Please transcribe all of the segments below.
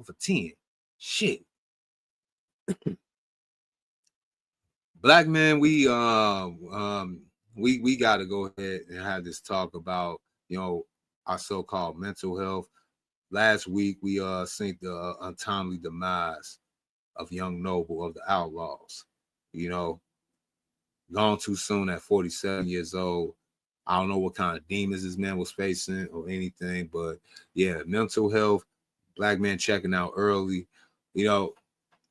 for 10. Shit. Black men, we got to go ahead and have this talk about, you know, our so-called mental health. Last week, we seen the untimely demise of Young Noble of the Outlaws. You know, gone too soon at 47 years old. I don't know what kind of demons this man was facing or anything, but yeah, mental health, black men checking out early. You know,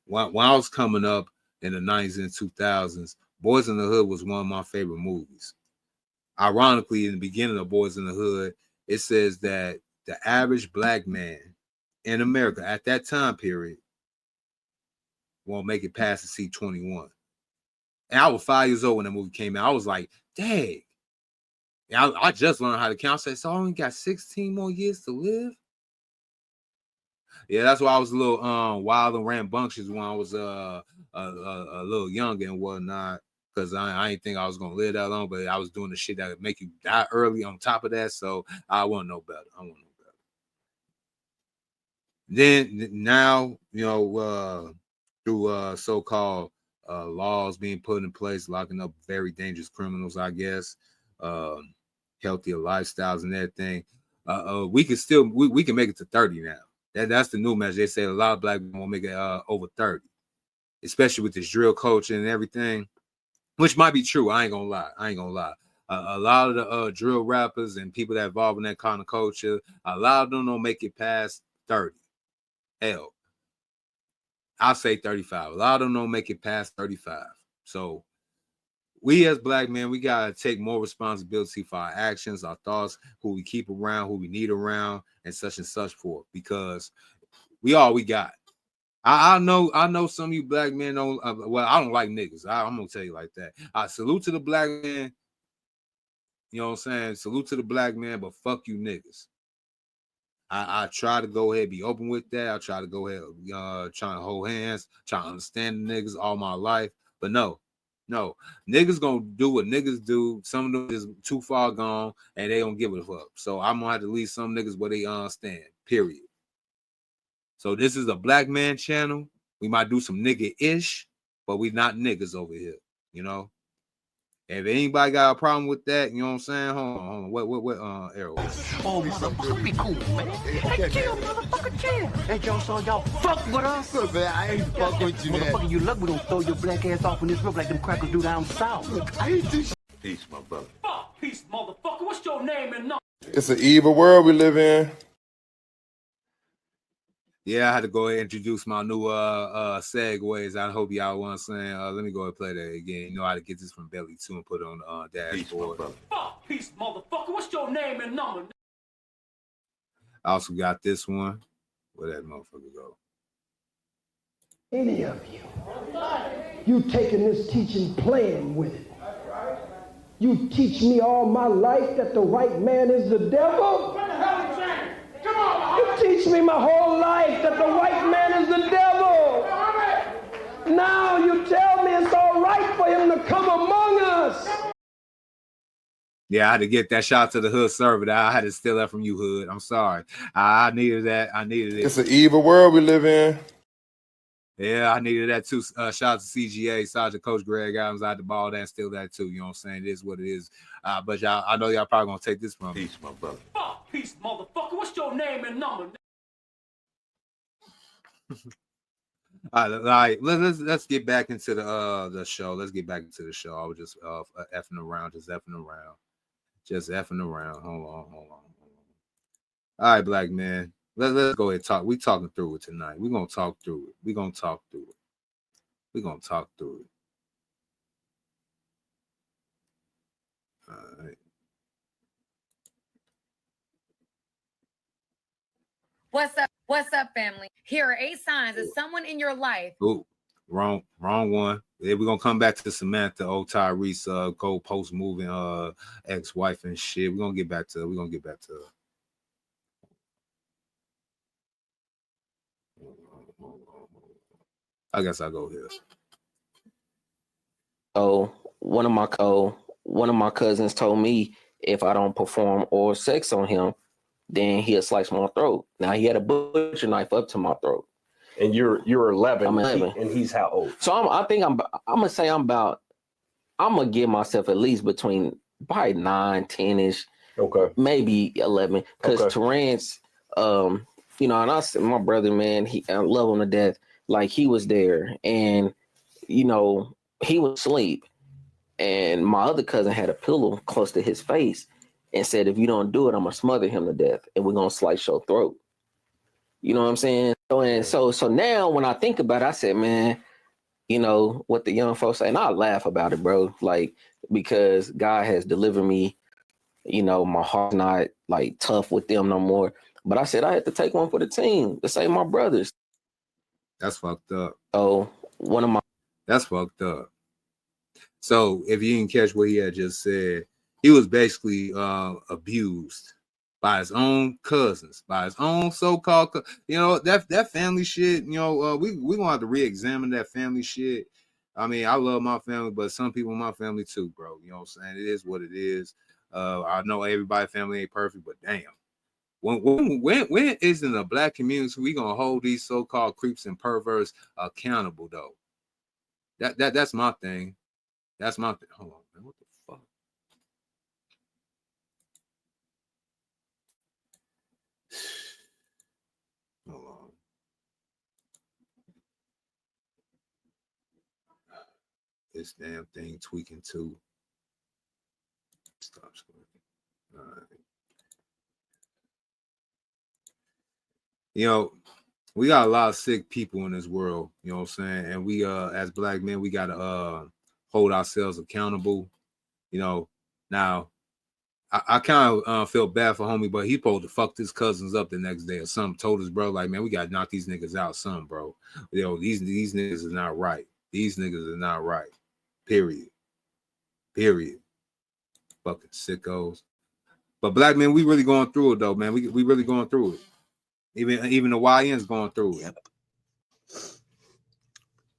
when I was coming up in the 90s and 2000s, Boys in the Hood was one of my favorite movies. Ironically, in the beginning of Boys in the Hood, it says that the average black man in America at that time period won't make it past the C21. And I was 5 years old when the movie came out. I was like, dang. I just learned how to count. I said, so I only got 16 more years to live? Yeah, that's why I was a little wild and rambunctious when I was a little younger and whatnot. Because I didn't think I was gonna live that long, but I was doing the shit that would make you die early on top of that. So I want to know better. Then now, you know, through so-called laws being put in place, locking up very dangerous criminals, I guess, healthier lifestyles and everything, we can make it to 30 now. That's the new measure. They say a lot of black people will make it over 30, especially with this drill culture and everything, which might be true. I ain't gonna lie. A lot of the drill rappers and people that involved in that kind of culture, a lot of them don't make it past 30. Hell, I'll say 35. A lot of them don't make it past 35. So we as black men, we gotta take more responsibility for our actions, our thoughts, who we keep around, who we need around, and such forth, because we all we got. I know some of you black men don't. Well, I don't like niggas. I'm gonna tell you like that. I salute to the black man. You know what I'm saying? Salute to the black man, but fuck you niggas. I try to go ahead, be open with that. I try to go ahead, trying to hold hands, trying to understand the niggas all my life. But no, niggas gonna do what niggas do. Some of them is too far gone, and they don't give a fuck. So I'm gonna have to leave some niggas where they stand. Period. So this is a black man channel. We might do some nigga-ish, but we not niggas over here, you know. If anybody got a problem with that, you know what I'm saying? Hold on. What arrow? Oh, motherfucker, be cool, man. Hey, chill, motherfucker, chill. Hey, y'all, so y'all fuck with us? Look, man, I ain't fuck with you, man. Motherfucker, you luck we don't throw your black ass off in this river like them crackers do down south. Look, I ain't do shit. Peace, my brother. Fuck, peace, motherfucker. What's your name and number? It's an evil world we live in. Yeah, I had to go ahead and introduce my new segues. I hope y'all want to say. Let me go ahead and play that again. You know how to get this from Belly too and put it on the dashboard. Fuck, peace, motherfucker. What's your name and number? I also got this one. Where that motherfucker go? Any of you taking this teaching playing with it. You teach me all my life that the white man is the devil. What the hell is that? Come on, You teach me my whole life that the white man is the devil. Now you tell me it's all right for him to come among us. Yeah, I had to get that shot to the hood server. I had to steal that from you, hood. I'm sorry. I needed that. I needed it. It's an evil world we live in. Yeah, I needed that too. Shout out to CGA, Sergeant Coach Greg Adams. I had to ball that and steal that too. You know what I'm saying? It is what it is. But y'all, I know y'all probably gonna take this from me. Peace, my brother. fuck, peace, motherfucker. What's your name and number? All right, let's get back into the show. Let's get back into the show. I was just effing around. Hold on. All right, black man. Let's go ahead and talk. We talking through it tonight. We're gonna talk through it. All right. What's up, family? Here are 8 signs that someone in your life. Ooh, wrong one. Yeah, we're gonna come back to Samantha, old Tyrese, Gold Post moving ex-wife and shit. We're gonna get back to her. I guess I'll go here. Oh, one of my cousins told me if I don't perform oral sex on him, then he'll slice my throat. Now he had a butcher knife up to my throat. And you're 11. I'm 11. And he's how old? So I'm gonna say I'm gonna give myself at least between probably 9, 10-ish, Okay. maybe 11. Because Okay. Terrence, you know, and I said my brother, man, I love him to death. Like he was there, and you know, he was asleep, and my other cousin had a pillow close to his face, and said, "If you don't do it, I'm gonna smother him to death, and we're gonna slice your throat." You know what I'm saying? So now when I think about it, I said, man, you know what the young folks say, and I laugh about it, bro. Like, because God has delivered me, you know, my heart's not like tough with them no more. But I said I had to take one for the team to save my brothers. That's fucked up. So That's fucked up. So if you didn't catch what he had just said, he was basically abused by his own cousins, by his own so-called, you know, that family shit. You know, we gonna have to re-examine that family shit. I mean, I love my family, but some people in my family too, bro. You know what I'm saying? It is what it is. I know everybody's family ain't perfect, but damn. When is in the black community we gonna hold these so-called creeps and perverts accountable though? That's my thing. That's my thing. Hold on, man. What the fuck? Hold on. This damn thing tweaking too. Stop scrolling. All right. You know, we got a lot of sick people in this world, you know what I'm saying? And we as black men, we gotta hold ourselves accountable. You know, now I kind of feel bad for homie, but he supposed to fuck his cousins up the next day or something. Told his bro, like, man, we gotta knock these niggas out, something, bro. You know, these niggas is not right. These niggas are not right. Period. Fucking sickos. But black men, we really going through it though, man. We really going through it. Even the YN's going through it.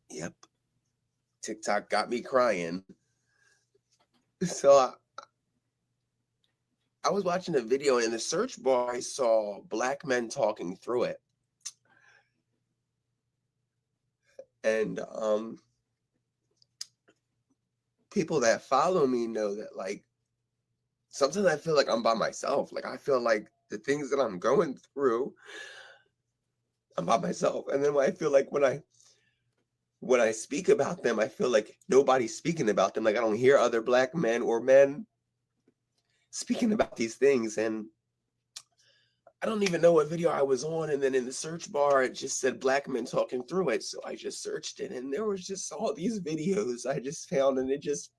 Yep. TikTok got me crying. So I was watching a video, and in the search bar, I saw black men talking through it. And people that follow me know that, like, sometimes I feel like I'm by myself. Like, I feel like the things that I'm going through, I'm by myself. And then I feel like when I speak about them, I feel like nobody's speaking about them. Like, I don't hear other black men or men speaking about these things. And I don't even know what video I was on. And then in the search bar, it just said black men talking through it. So I just searched it, and there was just all these videos I just found, and it just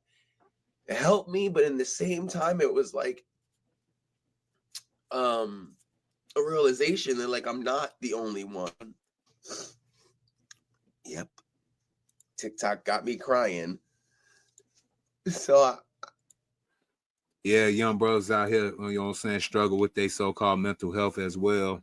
helped me. But in the same time, it was like a realization that, like, I'm not the only one. Yep. TikTok got me crying. So yeah, young brothers out here, you know what I'm saying, struggle with their so-called mental health as well.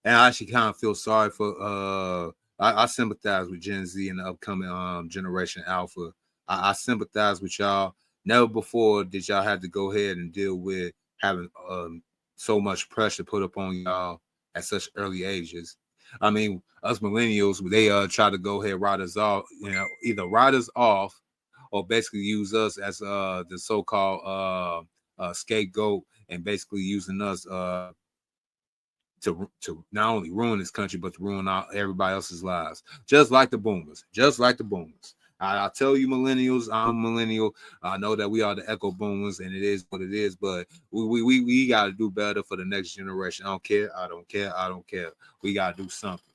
And I actually kind of feel sorry for I sympathize with Gen Z and the upcoming generation Alpha. I sympathize with y'all. Never before did y'all have to go ahead and deal with having so much pressure put upon y'all at such early ages. I mean, us millennials, they try to go ahead write us off, you know, either write us off or basically use us as the so-called scapegoat, and basically using us to not only ruin this country, but to ruin everybody else's lives. Just like the boomers. I tell you, millennials, I'm a millennial. I know that we are the echo boomers, and it is what it is, but we got to do better for the next generation. I don't care. We got to do something.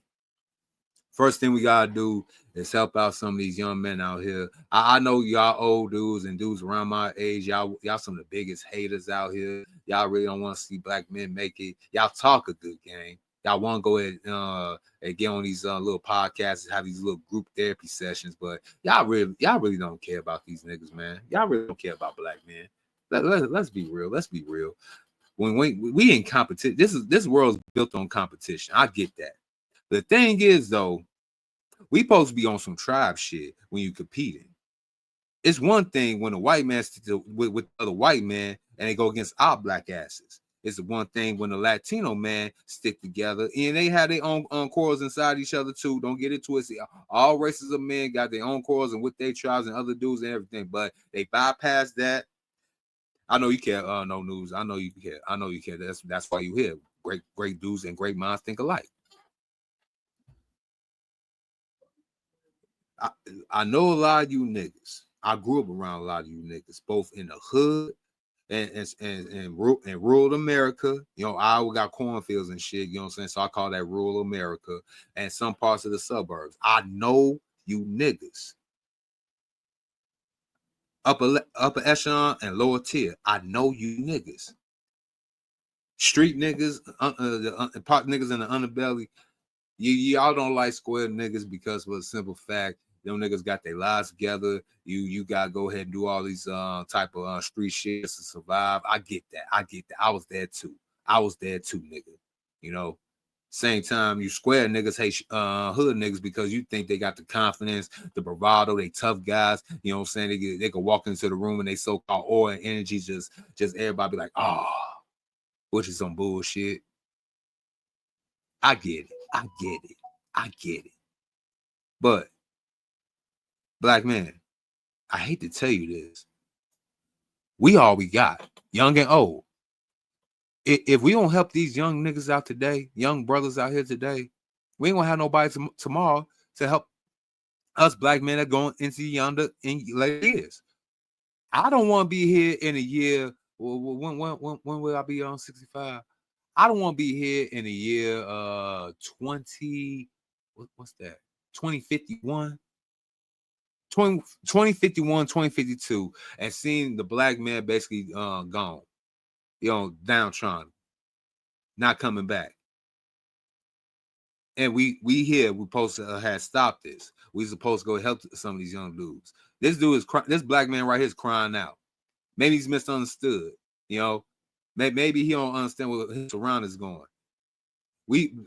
First thing we gotta do is help out some of these young men out here. I know y'all old dudes and dudes around my age, y'all some of the biggest haters out here. Y'all really don't want to see black men make it. Y'all talk a good game. Y'all want to go ahead and get on these little podcasts and have these little group therapy sessions, but y'all really don't care about these niggas, man. Y'all really don't care about black men. Let's be real. When we in competition, this world's built on competition. I get that. The thing is, though, we supposed to be on some tribe shit when you competing. It's one thing when a white man with other white man and they go against our black asses. It's the one thing when the Latino man stick together, and they have their own quarrels inside each other too. Don't get into it. See, all races of men got their own quarrels and with their tribes and other dudes and everything, but they bypass that. I know you care. No news. I know you care. I know you care. That's why you here. Great dudes and great minds think alike. I know a lot of you niggas. I grew up around a lot of you niggas, both in the hood and rural America. You know, Iowa got cornfields and shit. You know what I'm saying? So I call that rural America and some parts of the suburbs. I know you niggas. Upper echelon and lower tier. I know you niggas. Street niggas, the pot niggas in the underbelly. Y'all don't like square niggas because for a simple fact, them niggas got their lives together. You gotta go ahead and do all these type of street shit to survive. I get that. I was there too, nigga. You know, same time you square niggas hate hood niggas because you think they got the confidence, the bravado, they tough guys. You know what I'm saying? They can walk into the room and they so-called aura and energy just everybody be like, oh, which is some bullshit. I get it. But black man, I hate to tell you this. We all we got, young and old. If we don't help these young niggas out today, young brothers out here today, we ain't gonna have nobody tomorrow to help us black men that going into yonder in later years. I don't want to be here in a year. When will I be on 65? I don't want to be here in a year what's that? 2051. 2051, 2052, and seeing the black man basically gone, you know, downtrodden, not coming back. And we here, we supposed to have stopped this. We supposed to go help some of these young dudes. This dude is this black man right here is crying out. Maybe he's misunderstood, you know. Maybe he don't understand where his surroundings is going.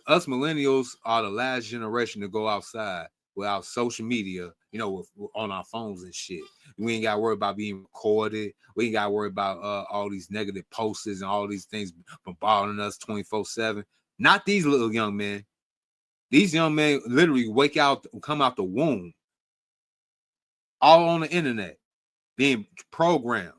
Us millennials are the last generation to go outside without social media, you know, on our phones and shit. We ain't got to worry about being recorded. We ain't got to worry about all these negative posters and all these things bombarding us 24/7. Not these little young men. These young men literally come out the womb, all on the internet, being programmed.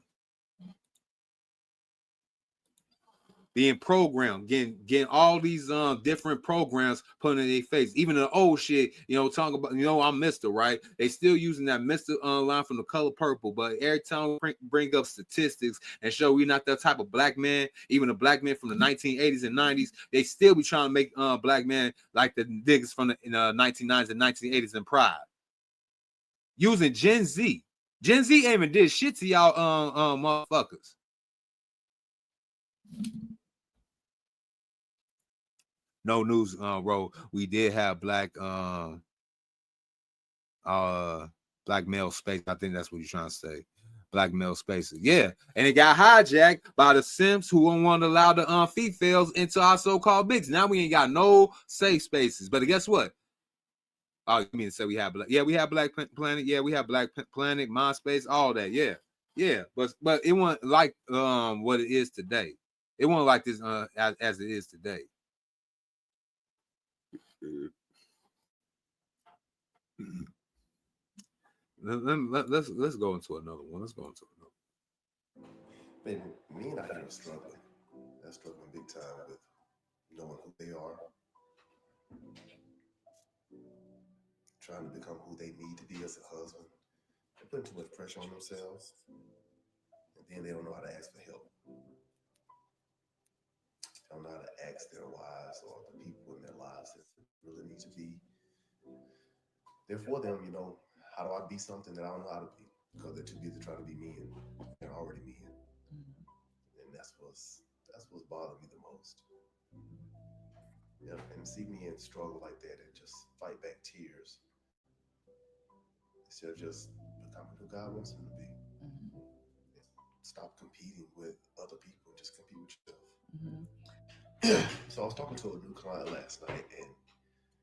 Getting all these different programs put in their face. Even the old shit, you know, talking about, you know, I'm Mr. Right? They still using that Mr. Line from The Color Purple, but every time we bring up statistics and show we not that type of black man, even the black men from the 1980s and 90s, they still be trying to make black men like the niggas from the 1990s and 1980s in pride. Using Gen Z. Gen Z ain't even did shit to y'all motherfuckers. No news, bro. We did have black male space. I think that's what you're trying to say. Black male spaces. Yeah. And it got hijacked by the simps who don't want to allow the females into our so-called bigs. Now we ain't got no safe spaces. But guess what? Oh, you mean to say we have black? Yeah, we have Black Planet. Yeah, we have Black Planet, MySpace, all that. Yeah. Yeah. But it wasn't like what it is today. It wasn't like this as it is today. Let's go into another one. Let's go into another one. Man, men out here are struggling. They're struggling big time with knowing who they are, trying to become who they need to be as a husband. They're putting too much pressure on themselves, and then they don't know how to ask for help. They don't know how to ask their wives or the people in their lives that really need to be there for them. You know, how do I be something that I don't know how to be? Because they're too busy trying to be men. They're already men, and that's what's bothering me the most. Yeah, and see men struggle like that and just fight back tears instead of just becoming who God wants them to be. Stop competing with other people. Just compete with yourself. So I was talking to a new client last night, and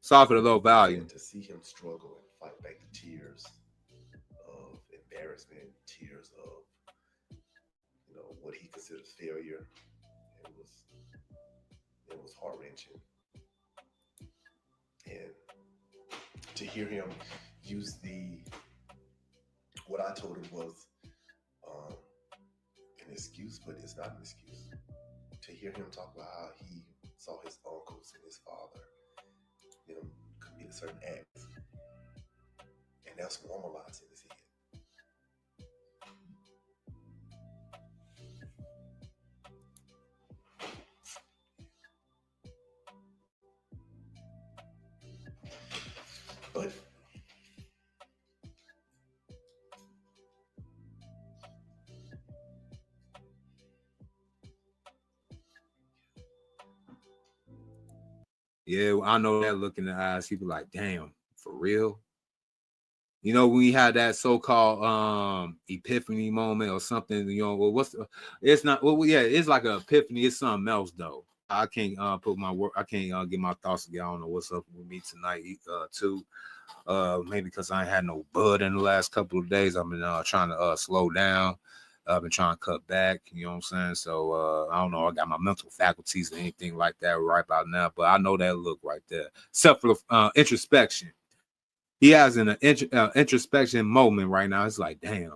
sorry for the low volume. To see him struggle and fight back the tears of embarrassment, tears of, you know, what he considers failure, and it was heart wrenching. And to hear him use what I told him was an excuse, but it's not an excuse. To hear him talk about how he saw his uncles and his father, commit certain acts, and that's normalized in his head. But yeah, I know that look in the eyes. People like, damn, for real. You know, when we had that so-called epiphany moment or something, well, it's not, well, yeah, it's like an epiphany. It's something else though. I can't put my work, I can't get my thoughts together. I don't know what's up with me tonight, too. Maybe because I ain't had no bud in the last couple of days. I've been trying to slow down. I've been trying to cut back, you know what I'm saying? So I don't know, I got my mental faculties or anything like that right about now, but I know that look right there. Self introspection. He has an introspection moment right now. It's like, damn,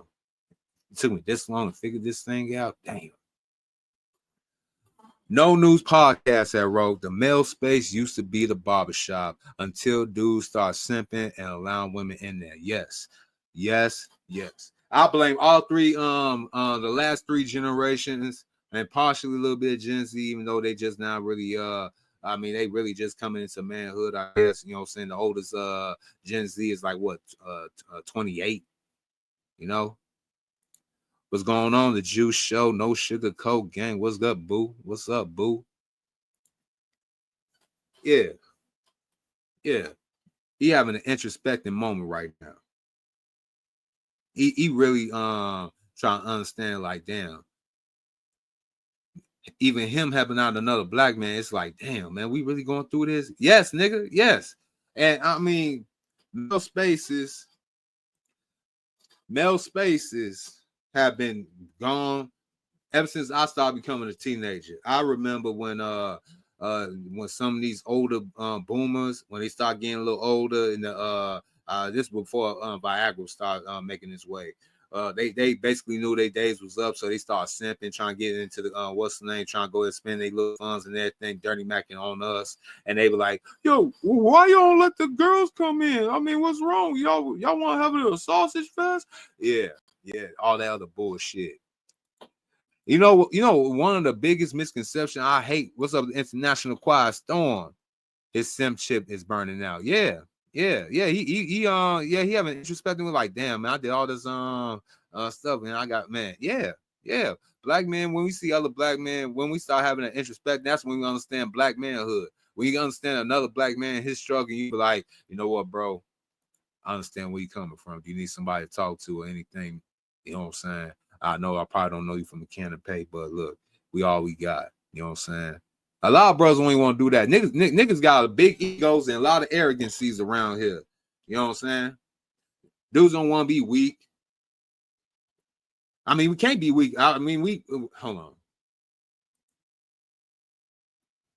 it took me this long to figure this thing out. Damn. No News Podcast had wrote, the male space used to be the barbershop until dudes start simping and allowing women in there. Yes. I blame all three, the last three generations and partially a little bit of Gen Z, even though they just now really, they really just coming into manhood, I guess. You know what I'm saying? The oldest Gen Z is like, 28, you know? What's going on? The Juice Show, No Sugar Coat Gang. What's up, boo? What's up, boo? Yeah. He having an introspective moment right now. He really trying to understand, like, damn. Even him helping out another black man, it's like, damn, man, we really going through this? Yes, nigga, yes. And I mean, male spaces have been gone ever since I started becoming a teenager. I remember when some of these older boomers, when they start getting a little older, and this before Viagra started making its way. They basically knew their days was up, so they started simping, trying to get into the what's the name, trying to go and spend their little funds and everything, dirty macking on us. And they were like, "Yo, why y'all let the girls come in? I mean, what's wrong? Y'all want to have a little sausage fest?" Yeah, all that other bullshit. You know, one of the biggest misconceptions I hate. What's up, the International Quiet Storm? His simp chip is burning out. Yeah. He having introspective, like, damn, man, I did all this stuff, and I got, man, yeah. Black men, when we see other black men, when we start having an introspect, that's when we understand black manhood. When you understand another black man, his struggle, you be like, you know what, bro? I understand where you coming from. If you need somebody to talk to or anything, you know what I'm saying? I know I probably don't know you from the can of pay, but look, we all we got. You know what I'm saying? A lot of brothers don't even want to do that. Niggas got a big egos and a lot of arrogancies around here. You know what I'm saying? Dudes don't want to be weak. I mean, we can't be weak. Hold on.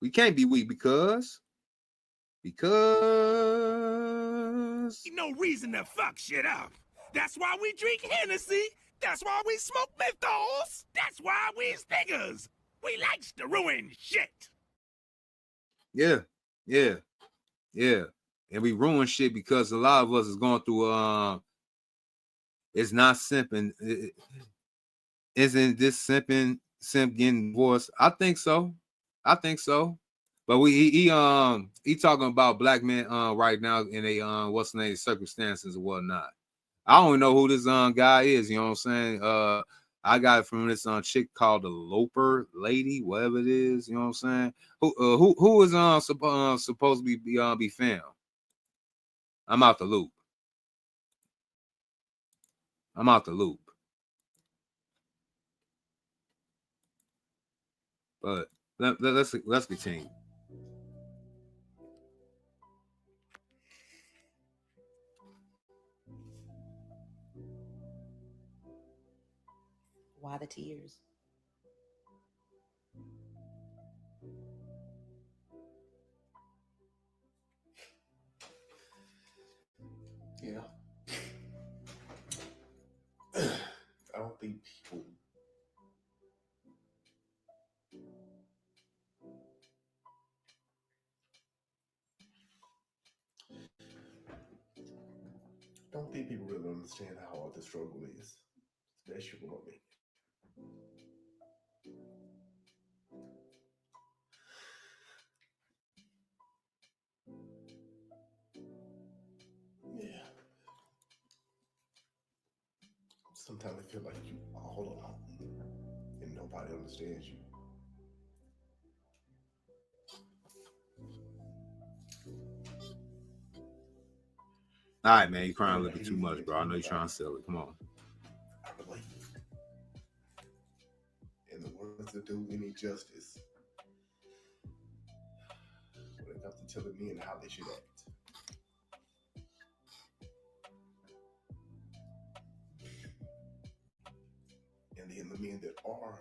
We can't be weak because no reason to fuck shit up. That's why we drink Hennessy. That's why we smoke menthols. That's why we stickers. We likes to ruin shit. Yeah. And we ruin shit because a lot of us is going through it's not simping. Isn't this simp getting divorced? I think so. But he talking about black men right now in a what's the name, circumstances or whatnot. I don't even know who this guy is, you know what I'm saying? I got it from this chick called the Loper Lady, whatever it is, you know what I'm saying? Who is supposed to be found? I'm out the loop. But let's continue. Why the tears? don't think people really understand how hard the struggle is. Especially for women. Yeah. Sometimes I feel like you all alone and nobody understands you. All right, man, you crying a little bit too much, bro. I know you're trying to sell it. Come on. I relate. And the words that do any justice when it comes to telling men how they should act. And then the men that are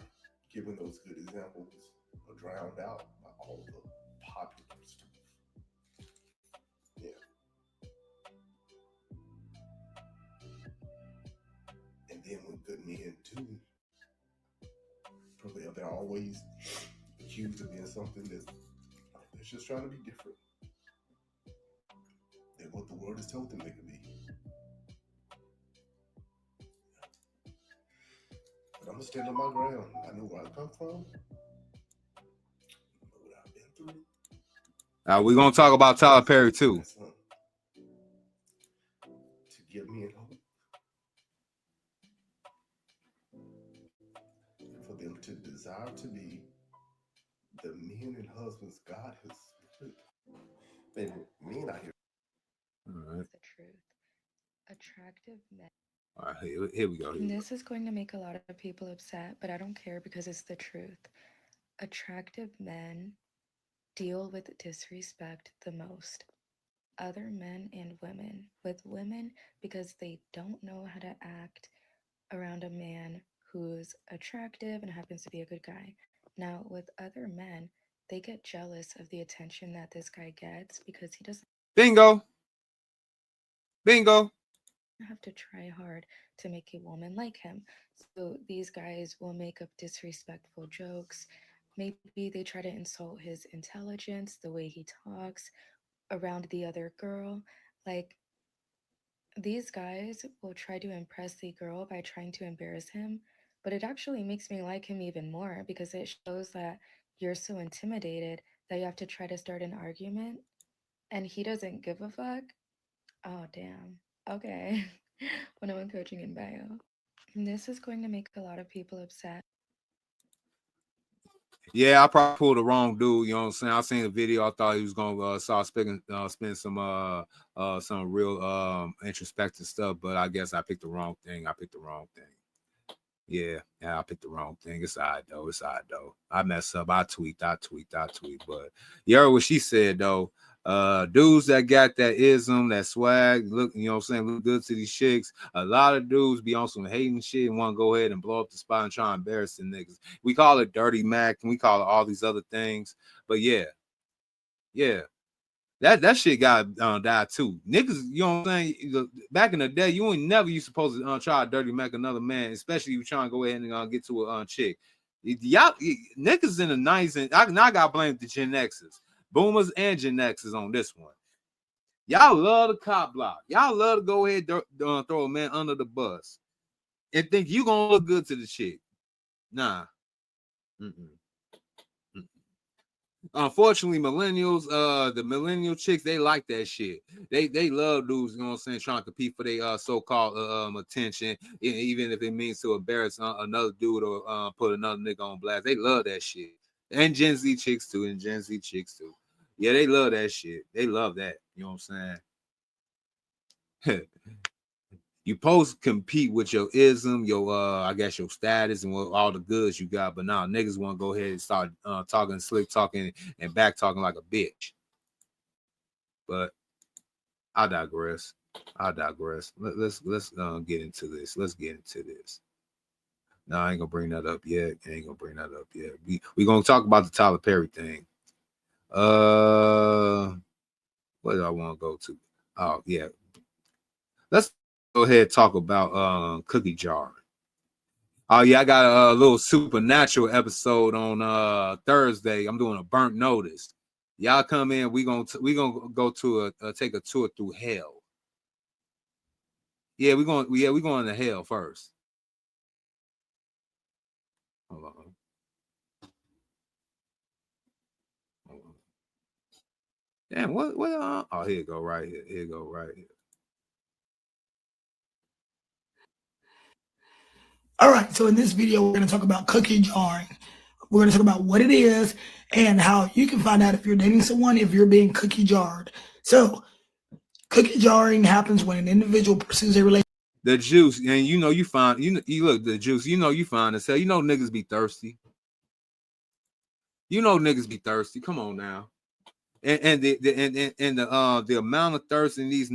giving those good examples are drowned out by all the popular stuff. Yeah. And then when good men do prevail, they're always accused of being something that's just trying to be different than what the world has told them they could be. But I'm gonna stand on my ground. I know where I come from. I know what I've been through. We're gonna talk about Tyler Perry too. To give me hope. And for them to desire to be the men and husbands God has put. Baby, men out here. All right. The truth. Attractive men. All right, here we go. This is going to make a lot of people upset, but I don't care because it's the truth. Attractive men deal with disrespect the most. Other men and women. With women, because they don't know how to act around a man who's attractive and happens to be a good guy. Now, with other men, they get jealous of the attention that this guy gets because he doesn't Bingo have to try hard to make a woman like him. So these guys will make up disrespectful jokes. Maybe they try to insult his intelligence, the way he talks around the other girl. Like, these guys will try to impress the girl by trying to embarrass him, but it actually makes me like him even more because it shows that you're so intimidated that you have to try to start an argument and he doesn't give a fuck. Oh, damn. Okay. When I'm coaching in bio. This is going to make a lot of people upset. Yeah, I probably pulled the wrong dude. You know what I'm saying? I seen the video. I thought he was gonna start spin some real introspective stuff, but I guess I picked the wrong thing. Yeah, I picked the wrong thing. It's all right though. I mess up. I tweet. But you heard what she said though. Dudes that got that ism, that swag, look, you know what I'm saying, look good to these chicks. A lot of dudes be on some hating shit and want to go ahead and blow up the spot and try and embarrass the niggas. We call it dirty Mac and we call it all these other things. But yeah. That shit got died too. Niggas, you know what I'm saying? Back in the day, you ain't never you supposed to try to dirty Mac another man, especially if you trying to go ahead and get to a chick. Y'all niggas in the 90s, and I got blamed the Gen X's, boomers and Gen X's on this one. Y'all love the cop block. Y'all love to go ahead and throw a man under the bus and think you gonna look good to the chick. Nah. Unfortunately, millennials, the millennial chicks, they like that shit. They love dudes, you know what I'm saying, trying to compete for their so-called attention, even if it means to embarrass another dude or put another nigga on blast. They love that shit. And Gen Z chicks too. Yeah, they love that shit. They love that. You know what I'm saying? You supposed to compete with your ism, your I guess your status and what all the goods you got, but now niggas want to go ahead and start talking slick talking and back talking like a bitch. But I digress. Let's get into this. No, I ain't gonna bring that up yet. We gonna talk about the Tyler Perry thing. What do I want to go to? Oh yeah. Let's go ahead and talk about cookie jar. Oh yeah, I got a little supernatural episode on Thursday. I'm doing a burnt notice. Y'all come in. We gonna go to take a tour through hell. Yeah, we're going to hell first. Hold on. Damn, what oh, here you go right here. Here you go right here. All right, so in this video, we're going to talk about cookie jarring. We're going to talk about what it is and how you can find out if you're dating someone if you're being cookie jarred. So, cookie jarring happens when an individual pursues a relationship. The juice, and you look the juice. You find as hell. You know niggas be thirsty. You know niggas be thirsty. Come on now, and the amount of thirst in these